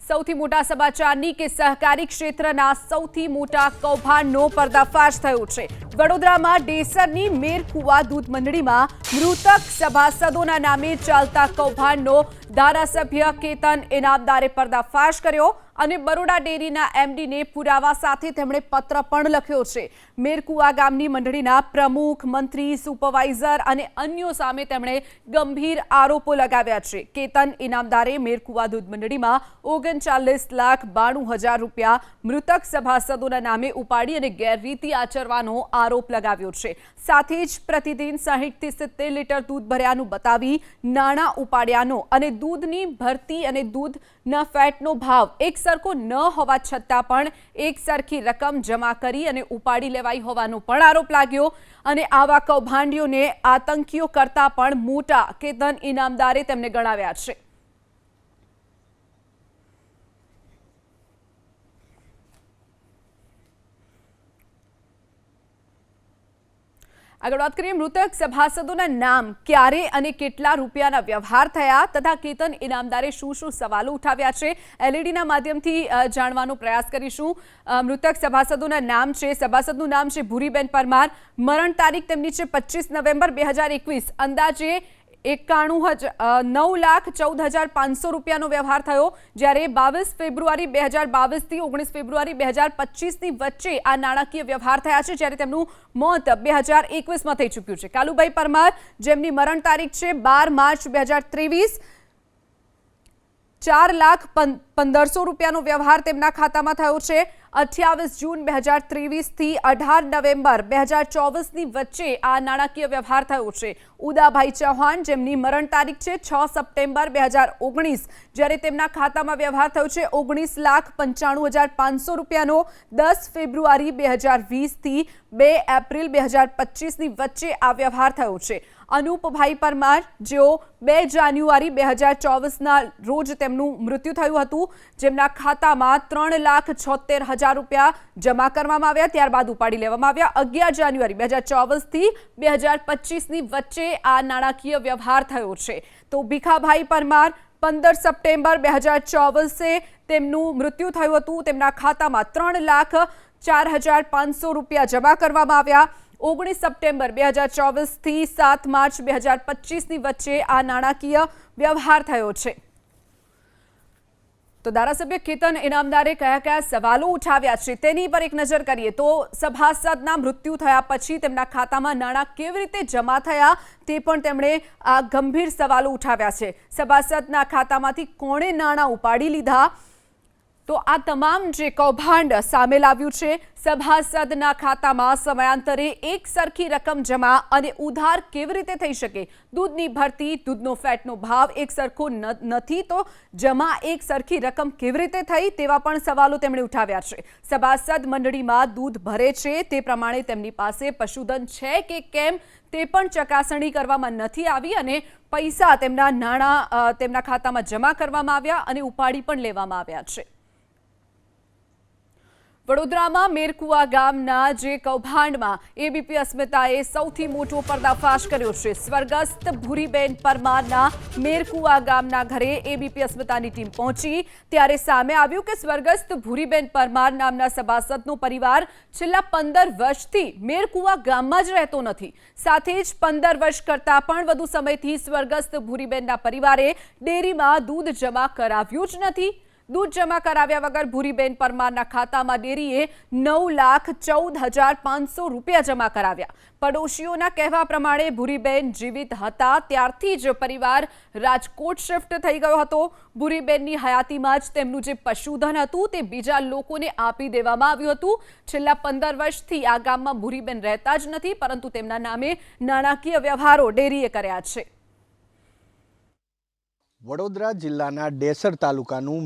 સૌથી મોટા સમાચારની કે સહકારી ક્ષેત્રના સૌથી મોટા કૌભાંડનો પર્દાફાશ થયો છે। વડોદરામાં ડેસરની મેરકુવા દૂધ મંડળીમાં મૃતક સભાસદોના નામે ચાલતા કૌભાંડનો ધારાસભ્ય કેતન ઇનામદારે પર્દાફાશ કર્યો અને બરોડા ડેરીના એમડીને પુરાવા સાથે તેમણે પત્ર પણ લખ્યો છે। મેરકુવા ગામની મંડળીના પ્રમુખ, મંત્રી, સુપરવાઇઝર અને અન્યો સામે તેમણે ગંભીર આરોપો લગાવ્યા છે। કેતન ઇનામદારે મેરકુવા દૂધ મંડળીમાં 39,92,000 રૂપિયા મૃતક સભાસદોના નામે ઉપાડી અને ગેરરીતિ આચરવાનો આરોપ લગાવ્યો છે। સાથે જ પ્રતિદિન 60 થી 70 લીટર દૂધ ભર્યાનું બતાવી નાણાં ઉપાડ્યાનો અને દૂધની ભરતી અને દૂધના ફેટનો ભાવ એક સરખો ન હોવા છતાં પણ એક સરખી રકમ જમા કરી અને ઉપાડી લેવાઈ હોવાનો પણ આરોપ લાગ્યો અને આવા કૌભાંડીઓને આતંકીઓ કરતા પણ મોટા કેતન ઇનામદારે તેમને ગણાવ્યા છે। આગળ વાત કરીએ મૃતક સભાસદોના નામ, ક્યારે અને કેટલા રૂપિયાના વ્યવહાર થયા તથા કેતન ઇનામદારે શું સવાલો ઉઠાવ્યા છે એલઈડીના માધ્યમથી જાણવાનો પ્રયાસ કરીશું। મૃતક સભાસદોના નામ છે, સભાસદનું નામ છે ભૂરીબેન પરમાર, મરણ તારીખ તેમની છે 25 નવેમ્બર 2021, અંદાજે 9,14,500 રૂપિયાનો વ્યવહાર થયો, જ્યારે 22 ફેબ્રુઆરી 2022 થી 19 ફેબ્રુઆરી 2025ની વચ્ચે આ નાણાકીય વ્યવહાર થયા છે, જ્યારે તેમનું મોત 2021માં થઈ ચૂક્યું છે। કાલુભાઈ પરમાર, જેમની મરણ તારીખ છે 12 માર્ચ 2023, 4,15,000 રૂપિયાનો વ્યવહાર તેમના ખાતામાં થયો છે। 28 જૂન 2023 થી 18 નવેમ્બર 2024ની વચ્ચે આ નાણાકીય વ્યવહાર થયો છે। ઉદાભાઈ ચૌહાણ, જેમની મરણ તારીખ છે 6 સપ્ટેમ્બર 2019, જ્યારે તેમના ખાતામાં વ્યવહાર થયો છે 19,95,500 રૂપિયાનો 10 ફેબ્રુઆરી 2020 થી 2 એપ્રિલ 2025ની વચ્ચે આ વ્યવહાર થયો છે। અનુપભાઈ પરમાર, જેઓ 2 જાન્યુઆરી 2024ના રોજ તેમનું મૃત્યુ થયું હતું, જેમના ખાતામાં 3,76,000 રૂપિયા જમા કરવામાં આવ્યા, ત્યારબાદ ઉપાડી લેવામાં આવ્યા। 11 જાન્યુઆરી 2024 થી 2025ની વચ્ચે આ નાણાકીય વ્યવહાર થયો છે। તો ભીખાભાઈ પરમાર, 15 સપ્ટેમ્બર 2024 તેમનું મૃત્યુ થયું હતું, તેમના ખાતામાં 3,04,500 રૂપિયા જમા કરવામાં આવ્યા। 19 સપ્ટેમ્બર 2024 થી 7 માર્ચ 2025ની વચ્ચે આ નાણાકીય વ્યવહાર થયો છે। તો ધારાસભ્ય કેતન ઇનામદારે કયા સવાલો ઉઠાવ્યા છે તેની પર એક નજર કરીએ તો સભાસદના મૃત્યુ થયા પછી તેમના ખાતામાં નાણાં કેવી રીતે જમા થયા તે પણ તેમણે આ ગંભીર સવાલો ઉઠાવ્યા છે। સભાસદના ખાતામાંથી કોણે નાણાં ઉપાડી લીધા, તો આ તમામ જે કૌભાંડ સામે લાવ્યું છે। સભાસદના ખાતામાં સમયાંતરે એક સરખી રકમ જમા અને ઉધાર કેવી રીતે થઈ શકે, દૂધની ભરતી, દૂધનો ફેટનો ભાવ એક સરખો નથી તો જમા એક સરખી રકમ કેવી રીતે થઈ તેવા પણ સવાલો તેમણે ઉઠાવ્યા છે। સભાસદ મંડળીમાં દૂધ ભરે છે તે પ્રમાણે તેમની પાસે પશુધન છે કે કેમ તે પણ ચકાસણી કરવામાં નથી આવી અને પૈસા તેમના ખાતામાં જમા કરવામાં આવ્યા અને ઉપાડી પણ લેવામાં આવ્યા છે। વડોદરામાં મેરકુવા ગામના જે કૌભાંડમાં એબીપી અસ્મિતાએ સૌથી મોટો પર્દાફાશ કર્યો છે। સ્વર્ગસ્થ ભૂરીબેન પરમારના મેરકુવા ગામના ઘરે એબીપી અસ્મિતાની ટીમ પહોંચી ત્યારે સામે આવ્યું કે સ્વર્ગસ્થ ભૂરીબેન પરમાર નામના સભાસદનો પરિવાર છેલ્લા 15 વર્ષથી મેરકુવા ગામમાં જ રહેતો નથી, સાથે જ 15 વર્ષ કરતાં પણ વધુ સમયથી સ્વર્ગસ્થ ભૂરીબેનના પરિવારે ડેરીમાં દૂધ જમા કરાવ્યું જ નથી। દૂધ જમા કરાવ્યા વગર ભૂરીબેન પરમારના ખાતામાં ડેરીએ 9,14,500 રૂપિયા જમા કરાવ્યા। પડોશીઓના કહેવા પ્રમાણે ભૂરીબેન જીવિત હતા ત્યારથી જ પરિવાર રાજકોટ શિફ્ટ થઈ ગયો હતો। ભૂરીબેનની હયાતીમાં જ તેમનું જે પશુધન હતું તે બીજા લોકોને આપી દેવામાં આવ્યું હતું। છેલ્લા 15 વર્ષથી આ ગામમાં ભૂરીબેન રહેતા જ નથી, પરંતુ તેમના નામે નાણાકીય વ્યવહારો ડેરીએ કર્યા છે। વડોદરા જિલ્લાના ડેસર તાલુકાનું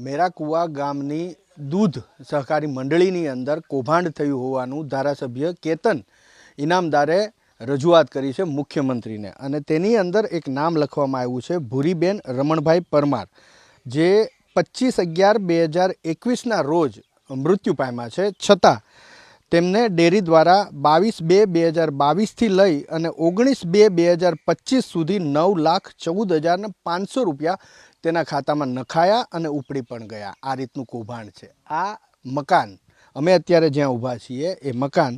મેરાકુવા ગામની દૂધ સહકારી મંડળીની અંદર કૌભાંડ થયું હોવાનું ધારાસભ્ય કેતન ઇનામદારે રજૂઆત કરી છે મુખ્યમંત્રીને, અને તેની અંદર એક નામ લખવામાં આવ્યું છે ભૂરીબેન રમણભાઈ પરમાર, જે 25/11/2021ના રોજ મૃત્યુ પામ્યા છે, છતાં તેમને ડેરી દ્વારા 22/2/2022થી લઈ અને 19/2/2025 સુધી 9,14,500 રૂપિયા તેના ખાતામાં નખાયા અને ઉપડી પણ ગયા. આ રીતનું કૌભાંડ છે. આ મકાન અમે અત્યારે જ્યાં ઊભા છીએ એ મકાન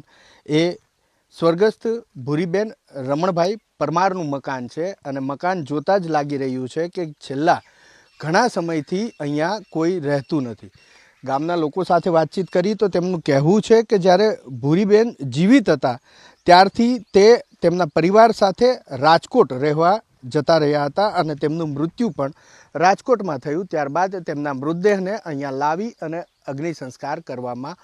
એ સ્વર્ગસ્થ ભૂરીબેન રમણભાઈ પરમારનું મકાન છે અને મકાન જોતાં જ લાગી રહ્યું છે કે છેલ્લા ઘણા સમયથી અહીંયા કોઈ રહેતું નથી. ગામના લોકો સાથે વાતચીત કરી તો તેમનું કહેવું છે કે જ્યારે ભૂરીબેન જીવિત હતા ત્યારથી તે તેમના પરિવાર સાથે રાજકોટ રહેવા જતા રહ્યા હતા અને તેમનું મૃત્યુ પણ રાજકોટમાં થયું. ત્યારબાદ તેમના મૃતદેહને અહીંયા લાવી અને અગ્નિ સંસ્કાર કરવામાં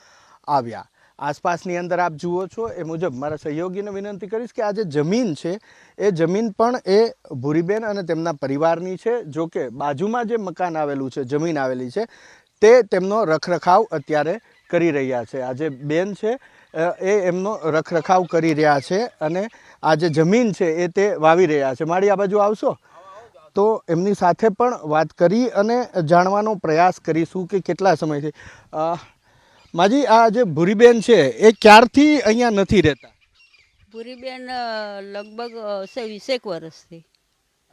આવ્યા. આસપાસની અંદર આપ જુઓ છો એ મુજબ મારા સહયોગીને વિનંતી કરીશ કે આ જે જમીન છે એ જમીન પણ એ ભૂરીબેન અને તેમના પરિવારની છે. જો કે બાજુમાં જે મકાન આવેલું છે, જમીન આવેલી છે, તે તેમનો રખરખાવ અત્યારે કરી રહ્યા છે. આ જે બેન છે એ એમનો રખરખાવ કરી રહ્યા છે અને આ જે જમીન છે એ તે વાવી રહ્યા છે. મારી આ બાજુ આવશો તો એમની સાથે પણ વાત કરી અને જાણવાનો પ્રયાસ કરીશું કે કેટલા સમયથી. માજી, આ જે ભૂરીબેન છે એ ક્યારથી અહીંયા નથી રહેતા? ભૂરીબેન લગભગ 20 વર્ષથી.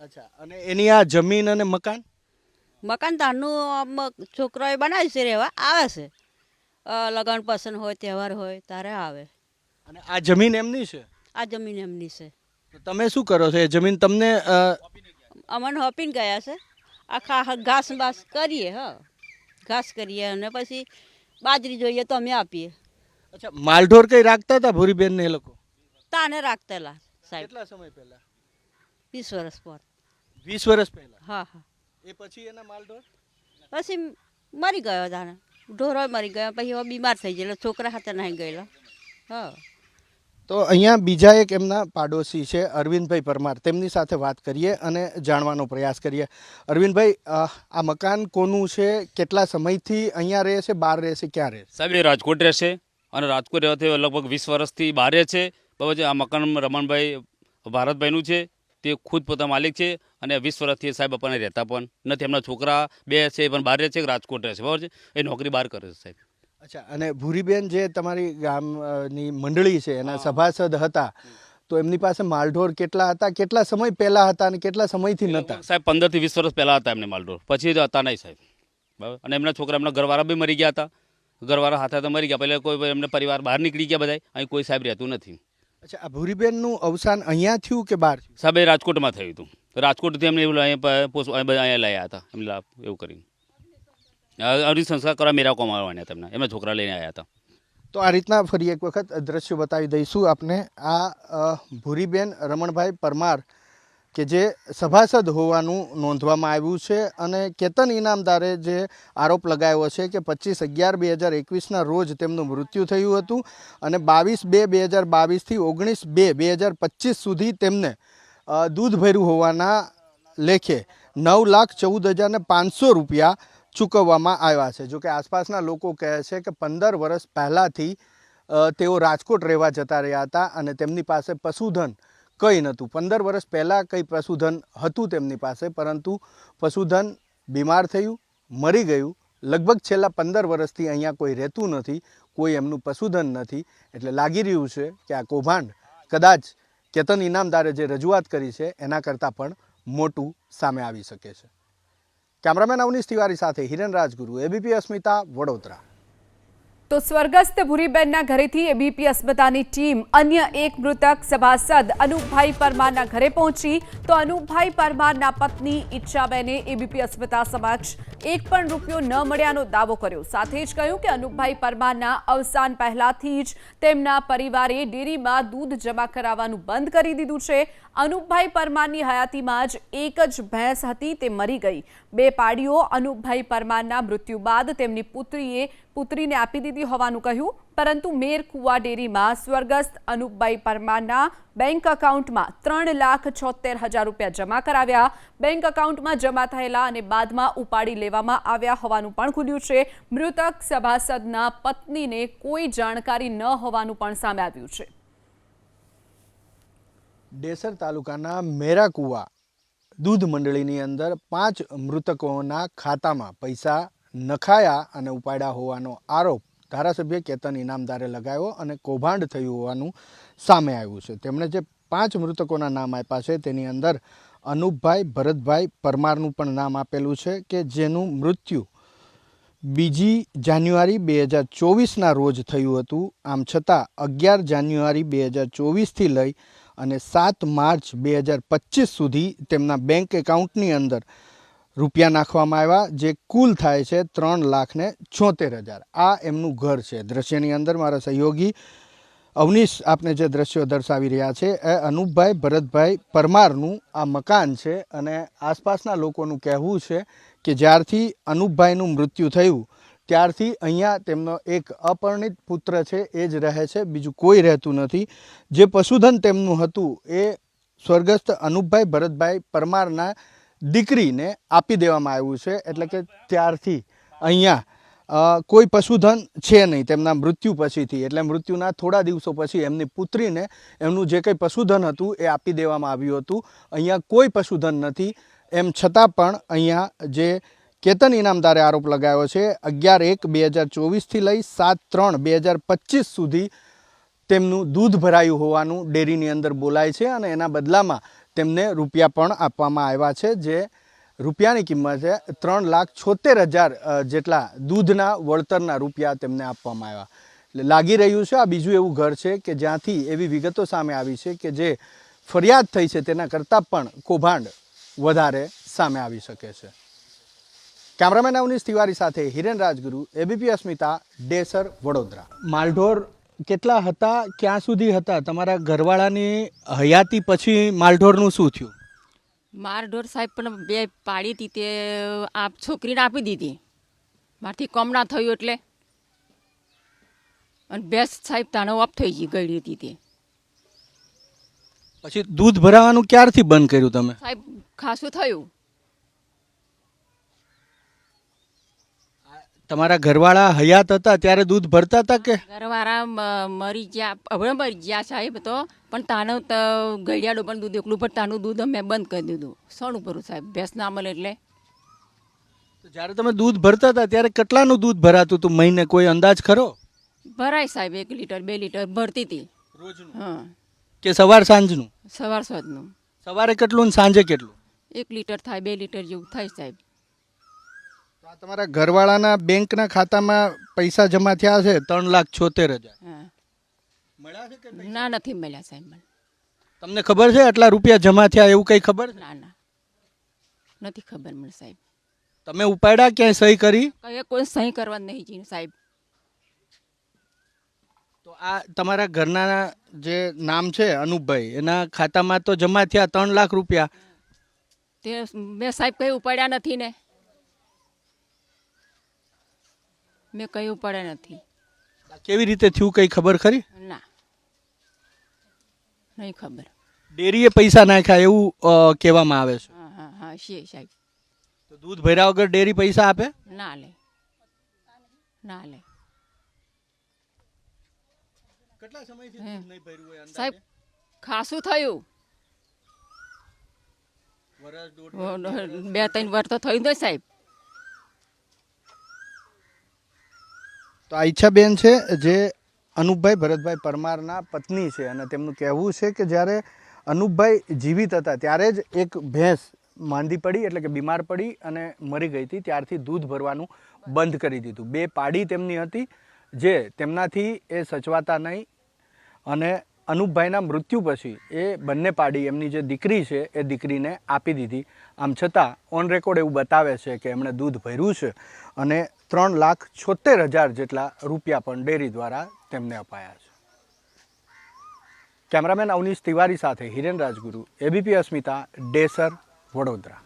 અચ્છા, અને એની આ જમીન અને મકાન? મકાન તારનું છોકરાએ બનાવ્યું છે, રહેવા આવે છે. લગ્ન પસંદ હોય, તહેવાર હોય ત્યારે આવે. અને આ જમીન એમની છે? આ જમીન એમની છે. તો તમે શું કરો છો? એ જમીન તમને અમને હોપીને ગયા છે. આખા ઘાસ બાસ કરીએ. ઘાસ કરીએ અને પછી બાજરી જોઈએ તો અમે આપીએ. અચ્છા, માલઢોર કઈ રાખતા હતા ભૂરીબેન ને એ લોકો? તાને રાખતેલા સાહેબ. કેટલા સમય પહેલા? 20 વર્ષ પર. 20 વર્ષ પહેલા? હા. એ પછી એના માલઢોર પછી મરી ગયો તાને. ઢોરો મરી ગયો, પછી હવે બીમાર થઈ ગયેલો, છોકરા હાથે નહીં ગયેલા. તો અહીંયા બીજા એક એમના પાડોશી છે અરવિંદભાઈ પરમાર, તેમની સાથે વાત કરીએ અને જાણવાનો પ્રયાસ કરીએ. અરવિંદભાઈ, આ મકાન કોનું છે? કેટલા સમયથી અહીંયા રહે છે? બહાર રહે છે? ક્યાં રહે છે? સાહેબ, એ રાજકોટ રહેશે અને રાજકોટ રહેવાથી લગભગ 20 વર્ષથી બહાર રહે છે. બરાબર છે. આ મકાન રમણભાઈ ભારતભાઈનું છે. તે ખુદ પોતા માલિક છે અને 20 વર્ષથી સાહેબ આપણને રહેતા પણ નથી. એમના છોકરા 2 છે પણ બહાર રહે છે, રાજકોટ રહે છે. બરાબર છે. એ નોકરી બહાર કરે છે સાહેબ. અચ્છા, અને ભૂરીબેન જે તમારી ગામની મંડળી છે એના સભાસદ હતા, તો એમની પાસે માલઢોર કેટલા હતા? કેટલા સમય પહેલા હતા અને કેટલા સમયથી નહોતા? સાહેબ 15 થી 20 વર્ષ પહેલા હતા એમને માલઢોર, પછી હતા નહીં સાહેબ. બરાબર. અને એમના છોકરા, એમના ઘરવાળા બી મરી ગયા હતા. ઘરવાળા હાથે તો મરી ગયા. પહેલાં કોઈ એમને પરિવાર બહાર નીકળી ગયા બધા. અહીં કોઈ સાહેબ રહેતું નથી. અચ્છા, આ ભૂરીબેનનું અવસાન અહીંયા થયું કે બહાર? સાહેબ, એ રાજકોટમાં થયું હતું. રાજકોટથી એમને એવું અહીંયા લાવ્યા હતા એમને એવું કરીને અગ્નિ સંસ્કાર કરવા મેરાકોમાં આવવાના હતા. એમના છોકરા લઈને આવ્યા હતા. તો આ રીતના ફરી એક વખત દ્રશ્ય બતાવી દઈશું આપને. આ ભૂરીબેન રમણભાઈ પરમાર કે જે સભાસદ હોવાનું નોંધવામાં આવ્યું છે અને કેતન ઇનામદારે જે આરોપ લગાવ્યો છે કે 25/11/2021ના રોજ તેમનું મૃત્યુ થયું હતું અને 22/2/2022થી 19/2/2025 સુધી તેમને દૂધ ભર્યું હોવાના લેખે 9,14,500 રૂપિયા ચૂકવવામાં આવ્યા છે. જોકે આસપાસના લોકો કહે છે કે 15 વર્ષ પહેલાંથી તેઓ રાજકોટ રહેવા જતા રહ્યા હતા અને તેમની પાસે પશુધન કંઈ નહોતું. 15 વર્ષ પહેલાં કંઈ પશુધન હતું તેમની પાસે, પરંતુ પશુધન બીમાર થયું, મરી ગયું. લગભગ છેલ્લા 15 વર્ષથી અહીંયા કોઈ રહેતું નથી, કોઈ એમનું પશુધન નથી. એટલે લાગી રહ્યું છે કે આ કૌભાંડ કદાચ કેતન ઇનામદારે જે રજૂઆત કરી છે એના કરતાં પણ મોટું સામે આવી શકે છે. કેમેરામેન અવનીશ તિવારી સાથે હિરેન રાજગુરુ, એબીપી અસ્મિતા, વડોદરા. તો સ્વર્ગસ્થ ભૂરીબેનના ઘરેથી એબીપી અસ્મિતાની ટીમ અન્ય એક મૃતક સભાસદ અનુપભાઈ પરમારના ઘરે પહોંચી. તો અનુપભાઈ પરમારના પત્ની ઈચ્છાબેને એબીપી અસ્મિતા સમક્ષ એક પણ રૂપિયો ન મળ્યાનો દાવો કર્યો. સાથે જ કહ્યું કે અનુપભાઈ પરમારના અવસાન પહેલાથી જ તેમના પરિવારે ડેરીમાં દૂધ જમા કરાવવાનું બંધ કરી દીધું છે. અનુપભાઈ પરમારની હયાતીમાં જ એક જ ભેંસ હતી, તે મરી ગઈ. 2 પાડીઓ અનુપભાઈ પરમારના મૃત્યુ બાદ તેમની પુત્રીને આપી દીધી હોવાનું કહ્યું. પરંતુ મેરકુવા ડેરીમાં સ્વર્ગસ્થ અનુપભાઈ પરમારના બેંક એકાઉન્ટમાં 3,76,000 રૂપિયા જમા કરાવ્યા. બેંક એકાઉન્ટમાં જમા થયેલા અને બાદમાં ઉપાડી લેવામાં આવ્યા હોવાનું પણ ખુલ્યું છે. મૃતક સભાસદના પત્નીને કોઈ જાણકારી ન હોવાનું પણ સામે આવ્યું છે. ડેસર તાલુકાના મેરાકુવા દૂધ મંડળીની અંદર 5 મૃતકોના ખાતામાં પૈસા નખાયા અને ઉપાડ્યા હોવાનો આરોપ ધારાસભ્ય કેતન ઇનામદારે લગાવ્યો અને કૌભાંડ થયું હોવાનું સામે આવ્યું છે. તેમણે જે 5 મૃતકોના નામ આપ્યા છે તેની અંદર અનુપભાઈ ભરતભાઈ પરમારનું પણ નામ આપેલું છે કે જેનું મૃત્યુ 2 જાન્યુઆરી 2024ના રોજ થયું હતું. આમ છતાં 11 જાન્યુઆરી 2024થી લઈ અને 7 માર્ચ 2025 સુધી તેમના બેંક એકાઉન્ટની અંદર રૂપિયા નાખવામાં આવ્યા, જે કુલ થાય છે 3,76,000. આ એમનું ઘર છે. દ્રશ્યની અંદર મારા સહયોગી અવનીશ આપને જે દ્રશ્યો દર્શાવી રહ્યા છે એ અનુપભાઈ ભરતભાઈ પરમારનું આ મકાન છે. અને આસપાસના લોકોનું કહેવું છે કે જ્યારથી અનુપભાઈનું મૃત્યુ થયું ત્યારથી અહીંયા તેમનો એક અપરિણિત પુત્ર છે એ જ રહે છે, બીજું કોઈ રહેતું નથી. જે પશુધન તેમનું હતું એ સ્વર્ગસ્થ અનુપભાઈ ભરતભાઈ પરમારના દીકરીને આપી દેવામાં આવ્યું છે. એટલે કે ત્યારથી અહીંયા કોઈ પશુધન છે નહીં તેમના મૃત્યુ પછીથી. એટલે મૃત્યુના થોડા દિવસો પછી એમની પુત્રીને એમનું જે કંઈ પશુધન હતું એ આપી દેવામાં આવ્યું હતું. અહીંયા કોઈ પશુધન નથી. એમ છતાં પણ અહીંયા જે કેતન ઇનામદારે આરોપ લગાવ્યો છે 11/1/2024થી લઈ 7/3/2025 સુધી તેમનું દૂધ ભરાયું હોવાનું ડેરીની અંદર બોલાય છે. અને એના બદલામાં તેમને રૂપિયા પણ આપવામાં આવ્યા છે, જે રૂપિયાની કિંમત છે 3,76,000 જેટલા દૂધના વળતરના રૂપિયા તેમને આપવામાં આવ્યા. એટલે લાગી રહ્યું છે આ બીજું એવું ઘર છે કે જ્યાંથી એવી વિગતો સામે આવી છે કે જે ફરિયાદ થઈ છે તેના કરતાં પણ કૌભાંડ વધારે સામે આવી શકે છે. કેમેરામેન અવનીશ તિવારી સાથે હિરેન રાજગુરુ, એબીપી અસ્મિતા, ડેસર, વડોદરા. માલઢોર કેટલા હતા, ક્યાં સુધી હતા? તમારા ઘરવાળાની હયાતી પછી માલઢોરનું શું થયું? મારઢોર સાહેબ પણ 2 પાડી હતી તે આ છોકરીને આપી દીધી. મારથી કમ ના થયું એટલે. અને ભેંસ સાહેબ તાનો ઓફ થઈ ગઈ ગળી હતી તે. પછી દૂધ ભરાવાનું ક્યારથી બંધ કર્યું તમે? સાહેબ ખાસું થયું. તમારા ઘરવાળા હયાત હતા ત્યારે દૂધ ભરતા હતા કે? ઘરવાળા મરી ગયા, હવે મરી ગયા સાહેબ તો, પણ તાનો ગળિયાડો પણ દૂધ એકલું પણ તાનું દૂધ અમે બંધ કરી દીધું. સોનું ભરું સાહેબ, ભેંસ ના મળે એટલે. જ્યારે તમે દૂધ ભરતા હતા ત્યારે કેટલાનું દૂધ ભરાતું હતું મહિને, કોઈ અંદાજ ખરો? ભરાય સાહેબ 1 લીટર 2 લીટર ભરતી હતી રોજનું? હા. કે સવાર સાંજનું? સવાર સાંજનું. સવારે કેટલું ને સાંજે કેટલું? 1 લીટર થાય 2 લીટર જેવું થાય સાહેબ. આ તમારા ઘરવાળાના બેંકના ખાતામાં પૈસા જમા થયા છે 3,76,000. હા. મળ્યા છે કે ના, નથી મળ્યા સાહેબ મને. તમને ખબર છે આટલા રૂપિયા જમા થયા એવું કંઈ ખબર છે? ના ના, નથી ખબર મને સાહેબ. તમે ઉપાડ્યા ક્યાંય સહી કરી? કઈ કોઈ સહી કરવા નહીં જી સાહેબ. તો આ તમારા ઘરના જે નામ છે અનુપભાઈ, એના ખાતામાં તો જમા થયા 3 લાખ રૂપિયા. તે મેં સાહેબ કઈ ઉપાડ્યા નથી ને. મેં કઈ ઉપાડ્યા નથી. કેવી રીતે થયું કંઈ ખબર ખરી? ના, નહીં ખબર. ડેરીએ પૈસા નાખ્યા એવું કહેવામાં આવે છે. હા હા હા છે સાહેબ. તો દૂધ ભર્યા વગર ડેરી પૈસા આપે? ના લે, ના લે. કેટલા સમયથી હે. દૂધ નહીં ભર્યું હોય અંદાજે? સાહેબ ખાસું થયું. વરસ, દોઢ 2-3 વર્ષ તો થયું ને સાહેબ. તો આ ઈચ્છાબેન છે જે અનુપભાઈ ભરતભાઈ પરમારના પત્ની છે. અને તેમનું કહેવું છે કે જ્યારે અનુપભાઈ જીવિત હતા ત્યારે જ એક ભેંસ માંદી પડી, એટલે કે બીમાર પડી અને મરી ગઈ હતી. ત્યારથી દૂધ ભરવાનું બંધ કરી દીધું. 2 પાડી તેમની હતી જે તેમનાથી એ સચવાતા નહીં. અને અનુપભાઈના મૃત્યુ પછી એ બંને પાડી એમની જે દીકરી છે એ દીકરીને આપી દીધી. આમ છતાં ઓન રેકોર્ડ એવું બતાવે છે કે એમણે દૂધ ભર્યું છે અને 3,76,000 જેટલા રૂપિયા પણ ડેરી દ્વારા તેમને અપાયા છે. કેમેરામેન અવનીશ તિવારી સાથે હિરેન રાજગુરુ, એબીપી અસ્મિતા, ડેસર, વડોદરા.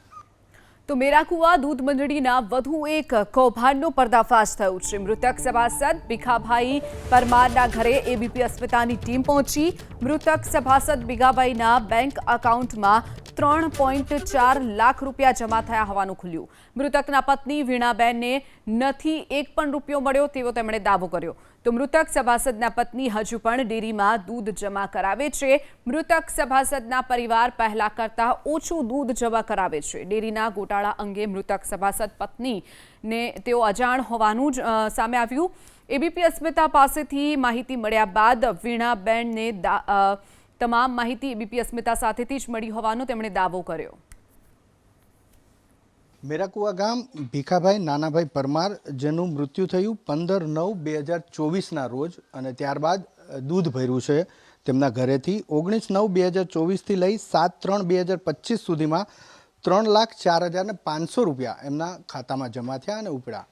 તો મેરાકુવા દૂધ મંડળીના વધુ એક કૌભાંડનો પર્દાફાશ થયો છે. મૃતક સભાસદ ભીખાભાઈ પરમારના ઘરે એબીપી અસ્મિતાની ટીમ પહોંચી. મૃતક સભાસદ ભીખાભાઈના બેંક એકાઉન્ટમાં 3.4 લાખ રૂપિયા જમા થયા હોવાનું ખુલ્યું. મૃતકના પત્ની વીણાબેનને નથી 1 પણ રૂપિયો મળ્યો તેવો તેમણે દાવો કર્યો. તો મૃતક સભાસદના પત્ની હજુ પણ ડેરીમાં દૂધ જમા કરાવે છે. મૃતક સભાસદના પરિવાર પહેલા કરતાં ઓછું દૂધ જમા કરાવે છે. ડેરીના ગોટાળા અંગે મૃતક સભાસદ પત્નીને તેઓ અજાણ હોવાનું જ સામે આવ્યું. એબીપી અસ્મિતા પાસેથી માહિતી મળ્યા બાદ વીણાબેનને તમામ માહિતી એબીપી અસ્મિતા સાથેથી જ મળી હોવાનો તેમણે દાવો કર્યો. મેરાકુવા ગામ ભીખાભાઈ નાનાભાઈ પરમાર જેનું મૃત્યુ થયું 15/9/2024ના રોજ અને ત્યારબાદ દૂધ ભર્યું છે તેમના ઘરેથી 19/9/2024થી લઈ 7/3/2025 સુધીમાં 3,04,500 રૂપિયા એમના ખાતામાં જમા થયા અને ઉપડ્યા.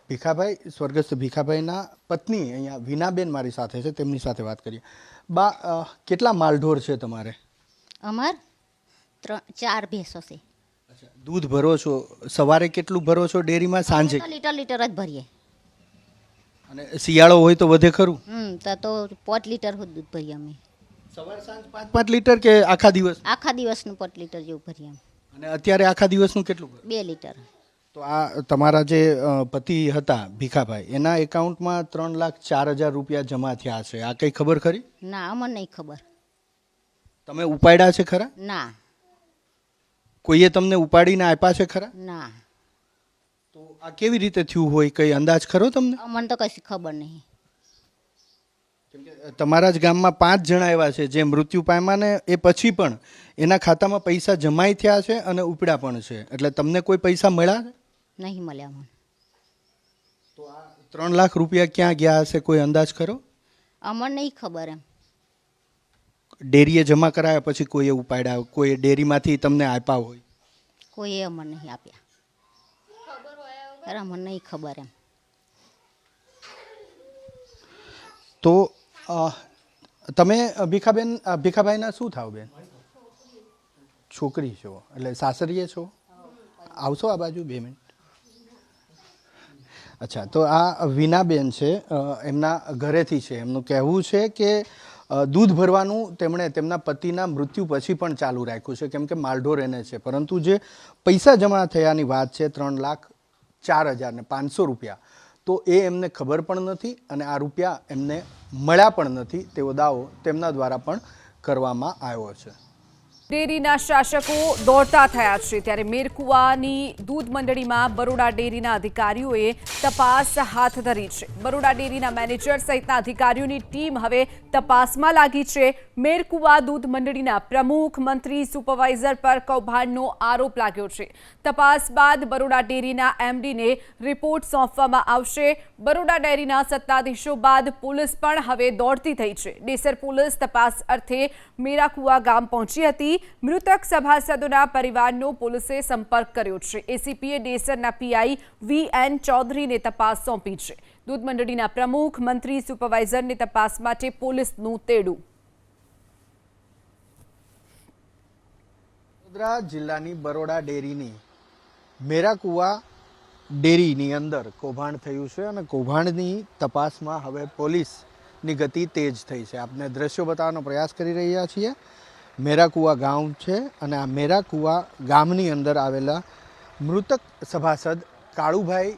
ભીખાભાઈ સ્વર્ગસ્થ ભીખાભાઈના પત્ની અહીંયા વિનાબેન મારી સાથે છે, તેમની સાથે વાત કરીએ. બા, કેટલા માલઢોર છે તમારે? અમાર 4 ભેંસો છે. દૂધ ભરો છો, સવારે કેટલું ભરો છો ડેરીમાં, સાંજે? લીટર જ ભરીએ. અને શિયાળો હોય તો વધે ખરું? તો 5 લીટર દૂધ ભરીએ અમે. સવાર સાંજ 5-5 લીટર કે આખા દિવસ? આખા દિવસનું 5 લીટર જેવું ભરીએ અમે. અને અત્યારે આખા દિવસનું કેટલું ભરો? 2 લીટર. તો આ તમારા જે પતિ હતા ભીખાભાઈ, એના એકાઉન્ટમાં 3,04,000 રૂપિયા જમા થયા છે, આ કઈ ખબર ખરી? ના, અમને નહીં ખબર. તમે ઉપાડ્યા છે ખરા? ના. કોઈએ તમને ઉપાડીને આપ્યા છે ખરા? ના, તો આ કેવી રીતે થયું હોય, કઈ અંદાજ ખરો તમને? અમને તો કશી ખબર નહીં. કેમ કે તમારા જ ગામમાં 5 જણા એવા છે જે મૃત્યુ પામ્યા ને એ પછી પણ એના ખાતામાં પૈસા જમાઈ થયા છે અને ઉપડ્યા પણ છે, એટલે તમને કોઈ પૈસા મળ્યા છે? નહીં મળ્યા અમને. તો આ 3 લાખ રૂપિયા ક્યાં ગયા હશે, કોઈ અંદાજ ખરો? અમને નહીં ખબર એમ. ડેરીએ જમા કરાયા પછી કોઈએ ઉપાડ્યા, કોઈ ડેરીમાંથી તમને આપ્યા હોય? કોઈએ અમને નહીં આપ્યા. અરે અમને નહીં ખબર એમ. તો તમે ભીખાભાઈના શું થાવ બેન? છોકરી છો, એટલે સાસરીએ છો? આવશો આ બાજુ 2 મિનિટ. અચ્છા, તો આ વિનાબેન છે, એમના ઘરેથી છે. એમનું કહેવું છે કે દૂધ ભરવાનું તેમણે તેમના પતિના મૃત્યુ પછી પણ ચાલુ રાખ્યું છે, કેમ કે માલઢોર એને છે. પરંતુ જે પૈસા જમા થયાની વાત છે 3,04,500 રૂપિયા, તો એ એમને ખબર પણ નથી અને આ રૂપિયા એમને મળ્યા પણ નથી તેવો દાવો તેમના દ્વારા પણ કરવામાં આવ્યો છે. ડેરીના શાસકો દોડતા થયા છે, ત્યારે મેરકુવાની દૂધ મંડળીમાં બરોડા ડેરીના અધિકારીઓએ તપાસ હાથ ધરી છે. બરોડા ડેરીના મેનેજર સહિતના અધિકારીઓની ટીમ હવે તપાસમાં લાગી છે. મેરકુવા દૂધ મંડળીના પ્રમુખ, મંત્રી, સુપરવાઇઝર પર કૌભાંડનો આરોપ લાગ્યો છે. તપાસ બાદ બરોડા ડેરીના એમડીને રિપોર્ટ સોંપવામાં આવશે. બરોડા ડેરીના સત્તાધીશો બાદ પોલીસ પણ હવે દોડતી થઈ છે. ડેસર પોલીસ તપાસ અર્થે મેરાકુવા ગામ પહોંચી હતી. મૃતક સભાસદોના પરિવારનો પોલીસે સંપર્ક કર્યો છે. એસીપીએ ડેસરના પીઆઈ VN ચૌધરીને તપાસ સોંપી છે. દૂધ મંડળીના પ્રમુખ, મંત્રી, સુપરવાઇઝરની તપાસ માટે પોલીસનું તેડું. વડોદરા જિલ્લાની બરોડા ડેરીની મેરાકુવા ડેરીની અંદર કૌભાંડ થયું છે અને કૌભાંડની તપાસમાં હવે પોલીસની ગતિ તેજ થઈ છે. આપને દ્રશ્યો બતાવવાનો પ્રયાસ કરી રહ્યા છીએ. મેરાકુવા ગામ છે અને આ મેરાકુવા ગામની અંદર આવેલા મૃતક સભાસદ કાળુભાઈ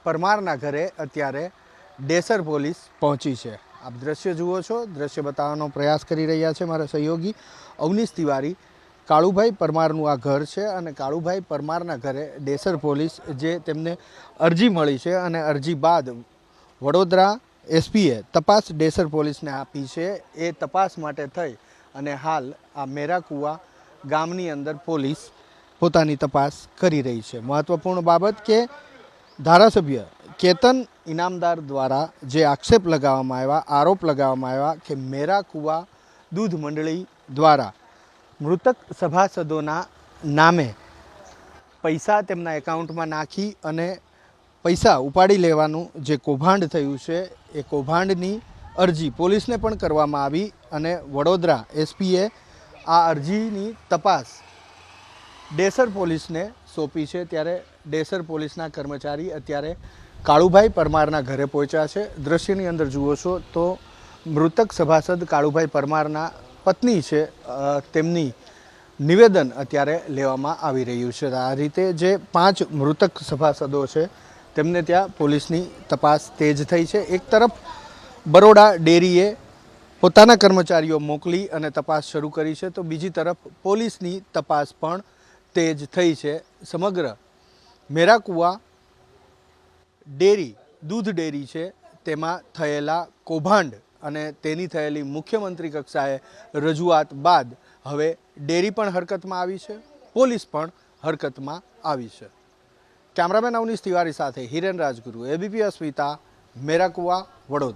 પરમારના ઘરે અત્યારે ડેસર પોલીસ પહોંચી છે. આપ દ્રશ્ય જુઓ છો, દ્રશ્ય બતાવવાનો પ્રયાસ કરી રહ્યા છે મારા સહયોગી અવનીશ તિવારી. કાળુભાઈ પરમારનું આ ઘર છે અને કાળુભાઈ પરમારના ઘરે ડેસર પોલીસ જે તેમને અરજી મળી છે અને અરજી બાદ વડોદરા એસપીએ તપાસ ડેસર પોલીસને આપી છે. એ તપાસ માટે થઈ અને હાલ આ મેરાકુવા ગામની અંદર પોલીસ પોતાની તપાસ કરી રહી છે. મહત્વપૂર્ણ બાબત કે ધારાસભ્ય કેતન ઇનામદાર દ્વારા જે આક્ષેપ લગાવવામાં આવ્યા, આરોપ લગાવવામાં આવ્યા કે મેરાકુવા દૂધ મંડળી દ્વારા મૃતક સભાસદોના નામે પૈસા તેમના એકાઉન્ટમાં નાખી અને પૈસા ઉપાડી લેવાનું જે કૌભાંડ થયું છે એ કૌભાંડની અરજી પોલીસને પણ કરવામાં આવી અને વડોદરા એસપીએ આ અરજીની તપાસ ડેસર પોલીસને સોંપી છે. ત્યારે ડેસર પોલીસના કર્મચારી અત્યારે કાળુભાઈ પરમારના ઘરે પહોંચ્યા છે. દ્રશ્યની અંદર જુઓ છો તો મૃતક સભાસદ કાળુભાઈ પરમારના પત્ની છે, તેમની નિવેદન અત્યારે લેવામાં આવી રહ્યું છે. આ રીતે જે 5 મૃતક સભાસદો છે તેમને ત્યાં પોલીસની તપાસ તેજ થઈ છે. એક તરફ બરોડા ડેરીએ પોતાના કર્મચારીઓ મોકલી અને તપાસ શરૂ કરી છે, તો બીજી તરફ પોલીસની તપાસ પણ તેજ થઈ છે. સમગ્ર મેરાકુવા ડેરી દૂધ ડેરી છે તેમાં થયેલા કૌભાંડ અને તેની થયેલી મુખ્યમંત્રી કક્ષાએ રજૂઆત બાદ હવે ડેરી પણ હરકતમાં આવી છે, પોલીસ પણ હરકતમાં આવી છે. કેમેરામેન અવનીશ તિવારી સાથે હિરેન રાજગુરુ, એબીપી અસ્મિતા, મેરાકુવા, વડોદરા.